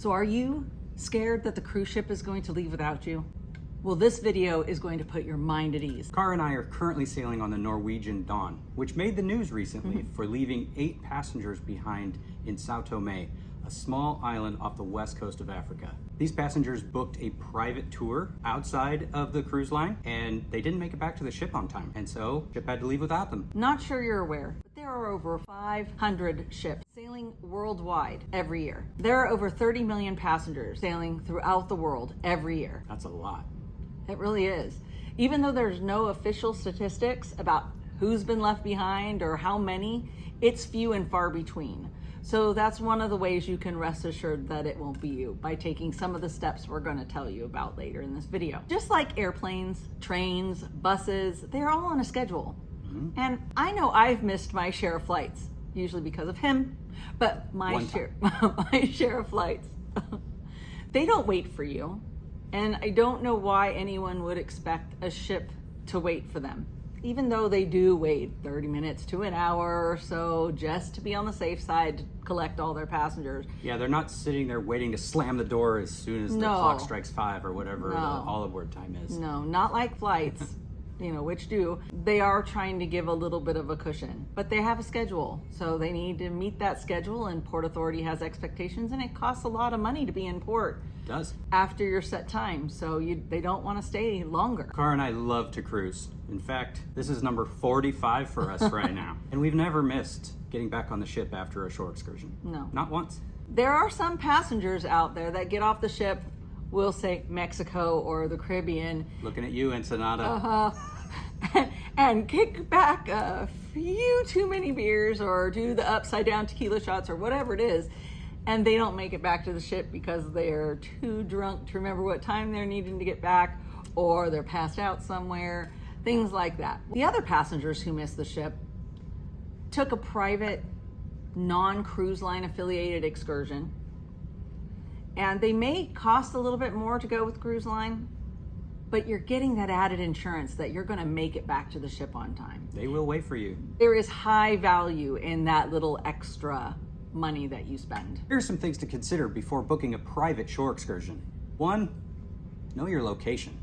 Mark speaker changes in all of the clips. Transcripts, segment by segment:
Speaker 1: So are you scared that the cruise ship is going to leave without you? Well, this video is going to put your mind at ease.
Speaker 2: Cara and I are currently sailing on the Norwegian Dawn, which made the news recently for leaving 8 passengers behind in Sao Tome, a small island off the west coast of Africa. These passengers booked a private tour outside of the cruise line, and they didn't make it back to the ship on time, and so the ship had to leave without them.
Speaker 1: Not sure you're aware, but there are over 500 ships sailing worldwide every year. There are over 30 million passengers sailing throughout the world every year.
Speaker 2: That's a lot.
Speaker 1: It really is. Even though there's no official statistics about who's been left behind or how many, it's few and far between. So that's one of the ways you can rest assured that it won't be you, by taking some of the steps we're going to tell you about later in this video. Just like airplanes, trains, buses, they're all on a schedule. And I know I've missed my share of flights, usually because of him, but my share of flights, they don't wait for you. And I don't know why anyone would expect a ship to wait for them, even though they do wait 30 minutes to an hour or so just to be on the safe side to collect all their passengers.
Speaker 2: Yeah, they're not sitting there waiting to slam the door as soon as the clock strikes 5 or whatever the all aboard time is.
Speaker 1: No, not like flights, which do. They are trying to give a little bit of a cushion, but they have a schedule. So they need to meet that schedule, and Port Authority has expectations, and it costs a lot of money to be in port.
Speaker 2: Does.
Speaker 1: After your set time, so they don't want to stay longer.
Speaker 2: Cara and I love to cruise. In fact, this is number 45 for us right now. And we've never missed getting back on the ship after a shore excursion.
Speaker 1: No.
Speaker 2: Not once.
Speaker 1: There are some passengers out there that get off the ship, we'll say Mexico or the Caribbean.
Speaker 2: Looking at you, Ensenada.
Speaker 1: And kick back a few too many beers or do the upside down tequila shots or whatever it is. And they don't make it back to the ship because they're too drunk to remember what time they're needing to get back, or they're passed out somewhere, things like that. The other passengers who missed the ship took a private, non-cruise line affiliated excursion, and they may cost a little bit more to go with cruise line, but you're getting that added insurance that you're going to make it back to the ship on time.
Speaker 2: They will wait for you.
Speaker 1: There is high value in that little extra money that you spend.
Speaker 2: Here's some things to consider before booking a private shore excursion. 1, know your location.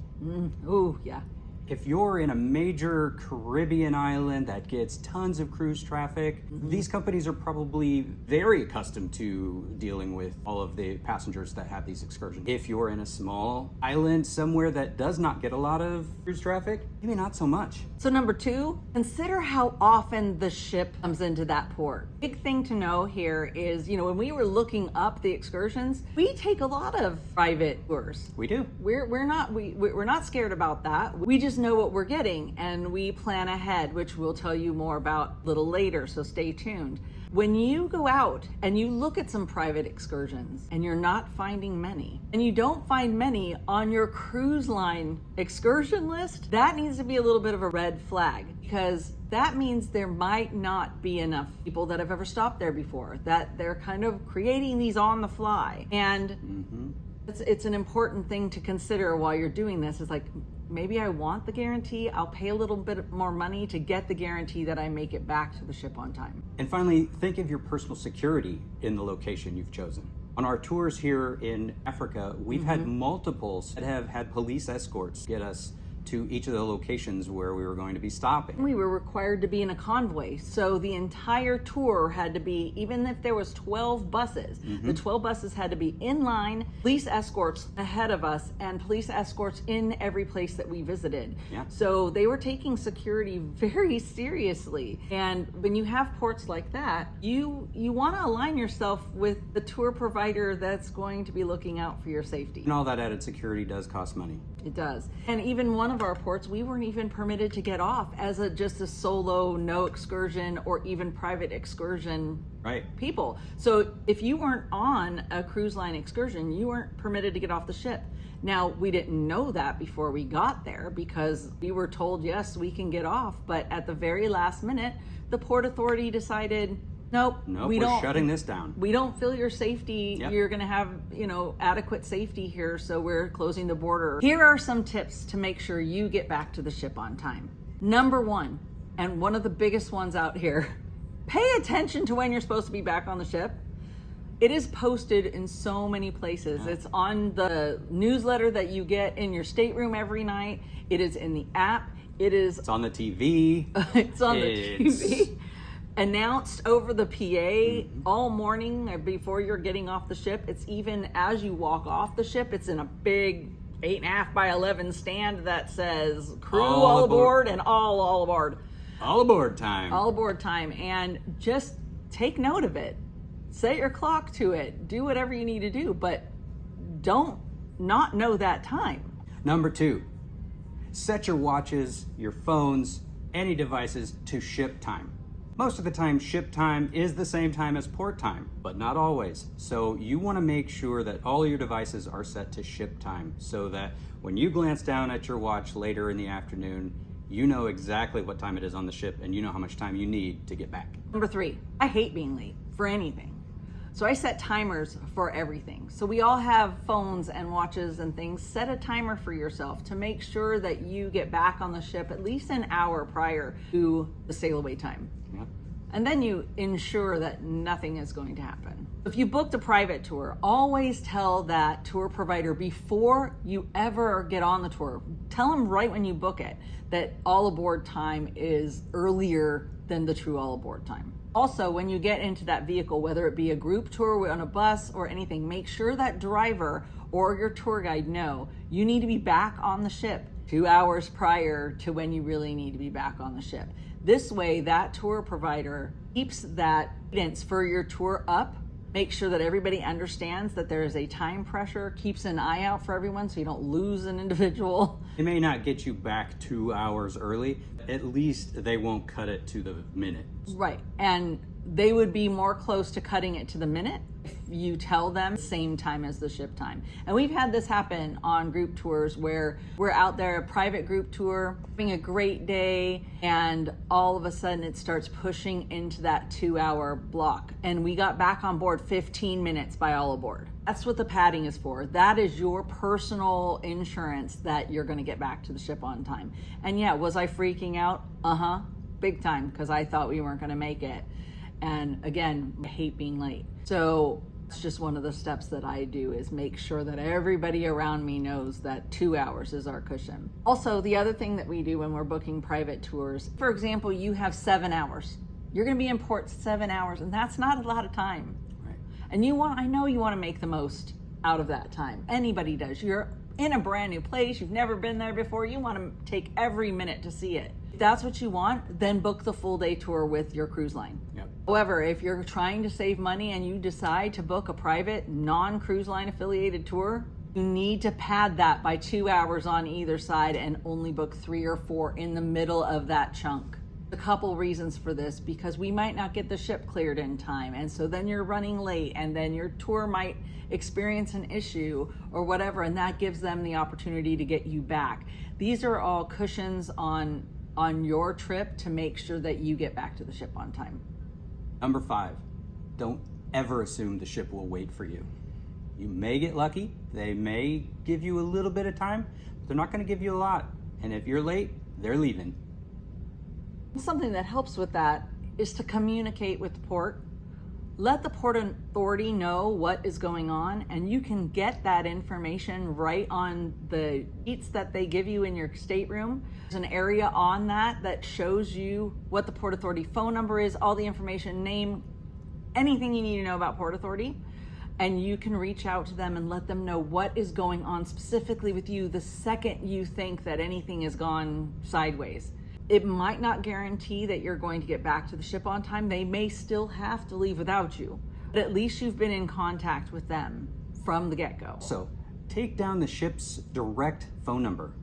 Speaker 1: Ooh, yeah.
Speaker 2: If you're in a major Caribbean island that gets tons of cruise traffic, these companies are probably very accustomed to dealing with all of the passengers that have these excursions. If you're in a small island somewhere that does not get a lot of cruise traffic, maybe not so much.
Speaker 1: So number 2, consider how often the ship comes into that port. Big thing to know here is, when we were looking up the excursions, we take a lot of private tours.
Speaker 2: We do.
Speaker 1: We're not scared about that. We just know what we're getting, and we plan ahead, which we'll tell you more about a little later, so stay tuned. When you go out and you look at some private excursions and you're not finding many, and you don't find many on your cruise line excursion list, that needs to be a little bit of a red flag, because that means there might not be enough people that have ever stopped there before, that they're kind of creating these on the fly. And it's an important thing to consider while you're doing this. Is like, maybe I want the guarantee, I'll pay a little bit more money to get the guarantee that I make it back to the ship on time.
Speaker 2: And finally, think of your personal security in the location you've chosen. On our tours here in Africa, we've had multiples that have had police escorts get us to each of the locations where we were going to be stopping.
Speaker 1: We were required to be in a convoy, so the entire tour had to be, even if there was 12 buses, the 12 buses had to be in line, police escorts ahead of us, and police escorts in every place that we visited.
Speaker 2: Yeah.
Speaker 1: So they were taking security very seriously. And when you have ports like that, you want to align yourself with the tour provider that's going to be looking out for your safety.
Speaker 2: And all that added security does cost money.
Speaker 1: It does. And even one of our ports, we weren't even permitted to get off as just a solo, no excursion, or even private excursion people. So if you weren't on a cruise line excursion, you weren't permitted to get off the ship. Now, we didn't know that before we got there, because we were told, yes, we can get off. But at the very last minute, the Port Authority decided, Nope,
Speaker 2: we're shutting this down.
Speaker 1: We don't feel your safety.
Speaker 2: Yep.
Speaker 1: You're going to have, adequate safety here, so we're closing the border. Here are some tips to make sure you get back to the ship on time. Number 1, and one of the biggest ones out here, pay attention to when you're supposed to be back on the ship. It is posted in so many places.
Speaker 2: Yeah.
Speaker 1: It's on the newsletter that you get in your stateroom every night. It is in the app.
Speaker 2: It's on the TV.
Speaker 1: It's on the TV. Announced over the PA all morning before you're getting off the ship. It's even as you walk off the ship, it's in a big 8.5 by 11 stand that says crew all aboard and all aboard.
Speaker 2: All aboard time.
Speaker 1: All aboard time. And just take note of it. Set your clock to it. Do whatever you need to do, but don't not know that time.
Speaker 2: Number 2, set your watches, your phones, any devices to ship time. Most of the time, ship time is the same time as port time, but not always. So you want to make sure that all your devices are set to ship time so that when you glance down at your watch later in the afternoon, you know exactly what time it is on the ship and you know how much time you need to get back.
Speaker 1: Number 3, I hate being late for anything. So I set timers for everything. So we all have phones and watches and things. Set a timer for yourself to make sure that you get back on the ship at least an hour prior to the sail away time.
Speaker 2: Yeah.
Speaker 1: And then you ensure that nothing is going to happen. If you booked a private tour, always tell that tour provider before you ever get on the tour, tell them right when you book it that all aboard time is earlier than the true all aboard time. Also, when you get into that vehicle, whether it be a group tour on a bus or anything, make sure that driver or your tour guide know you need to be back on the ship 2 hours prior to when you really need to be back on the ship. This way, that tour provider keeps that cadence for your tour up, make sure that everybody understands that there is a time pressure, keeps an eye out for everyone so you don't lose an individual.
Speaker 2: It may not get you back 2 hours early. At least they won't cut it to the minute.
Speaker 1: Right. And they would be more close to cutting it to the minute if you tell them same time as the ship time. And we've had this happen on group tours where we're out there, a private group tour, having a great day, and all of a sudden it starts pushing into that 2 hour block. And we got back on board 15 minutes by all aboard. That's what the padding is for. That is your personal insurance that you're going to get back to the ship on time. And yeah, was I freaking out? Big time, because I thought we weren't going to make it. And again, I hate being late. So it's just one of the steps that I do is make sure that everybody around me knows that 2 hours is our cushion. Also, the other thing that we do when we're booking private tours, for example, you have 7 hours. You're going to be in port 7 hours, and that's not a lot of time. And I know you want to make the most out of that time. Anybody does. You're in a brand new place. You've never been there before. You want to take every minute to see it. If that's what you want, then book the full day tour with your cruise line.
Speaker 2: Yep.
Speaker 1: However, if you're trying to save money and you decide to book a private non-cruise line affiliated tour, you need to pad that by 2 hours on either side and only book 3 or 4 in the middle of that chunk. A couple reasons for this, because we might not get the ship cleared in time, and so then you're running late, and then your tour might experience an issue or whatever, and that gives them the opportunity to get you back. These are all cushions on your trip to make sure that you get back to the ship on time.
Speaker 2: Number 5, don't ever assume the ship will wait for you. You may get lucky. They may give you a little bit of time, but they're not going to give you a lot. And if you're late, they're leaving.
Speaker 1: Something that helps with that is to communicate with the port. Let the port authority know what is going on, and you can get that information right on the sheets that they give you in your stateroom. There's an area on that shows you what the port authority phone number is, all the information, name, anything you need to know about port authority. And you can reach out to them and let them know what is going on specifically with you the second you think that anything has gone sideways. It might not guarantee that you're going to get back to the ship on time. They may still have to leave without you, but at least you've been in contact with them from the get-go.
Speaker 2: So take down the ship's direct phone number.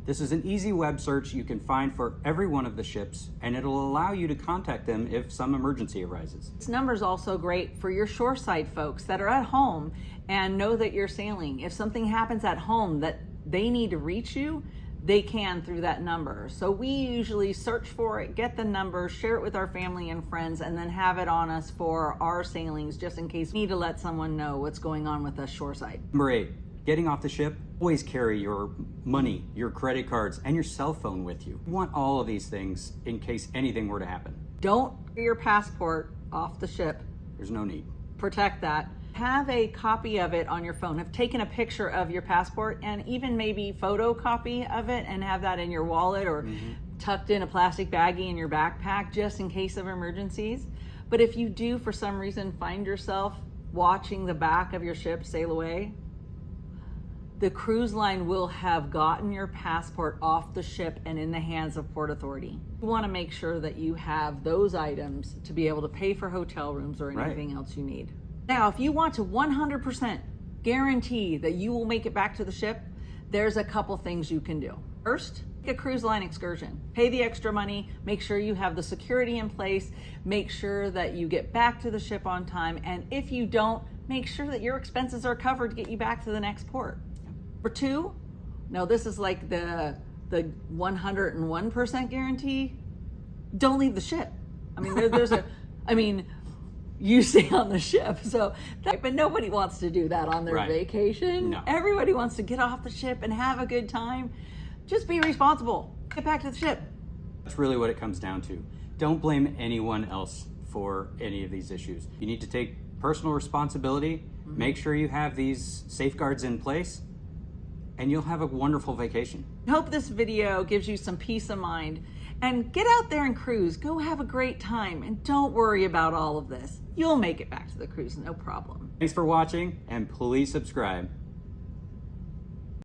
Speaker 2: This is an easy web search you can find for every one of the ships, and it'll allow you to contact them if some emergency arises.
Speaker 1: This number is also great for your shoreside folks that are at home and know that you're sailing. If something happens at home that they need to reach you, they can through that number. So we usually search for it, get the number, share it with our family and friends, and then have it on us for our sailings just in case we need to let someone know what's going on with us shoreside.
Speaker 2: Number 8, getting off the ship, always carry your money, your credit cards, and your cell phone with you. You want all of these things in case anything were to happen.
Speaker 1: Don't get your passport off the ship.
Speaker 2: There's no need.
Speaker 1: Protect that. Have a copy of it on your phone. Have taken a picture of your passport and even maybe photocopy of it and have that in your wallet or tucked in a plastic baggie in your backpack just in case of emergencies. But if you do for some reason find yourself watching the back of your ship sail away, the cruise line will have gotten your passport off the ship and in the hands of Port Authority. You want to make sure that you have those items to be able to pay for hotel rooms or anything else you need. Now, if you want to 100% guarantee that you will make it back to the ship, there's a couple things you can do. First, take a cruise line excursion. Pay the extra money, make sure you have the security in place, make sure that you get back to the ship on time, and if you don't, make sure that your expenses are covered to get you back to the next port. For two, now this is like the 101% guarantee, don't leave the ship. I mean, you stay on the ship, but nobody wants to do that on their vacation.
Speaker 2: No.
Speaker 1: Everybody wants to get off the ship and have a good time. Just be responsible. Get back to the ship.
Speaker 2: That's really what it comes down to. Don't blame anyone else for any of these issues. You need to take personal responsibility, make sure you have these safeguards in place, and you'll have a wonderful vacation.
Speaker 1: I hope this video gives you some peace of mind. And get out there and cruise. Go have a great time. And don't worry about all of this. You'll make it back to the cruise, no problem.
Speaker 2: Thanks for watching, and please subscribe.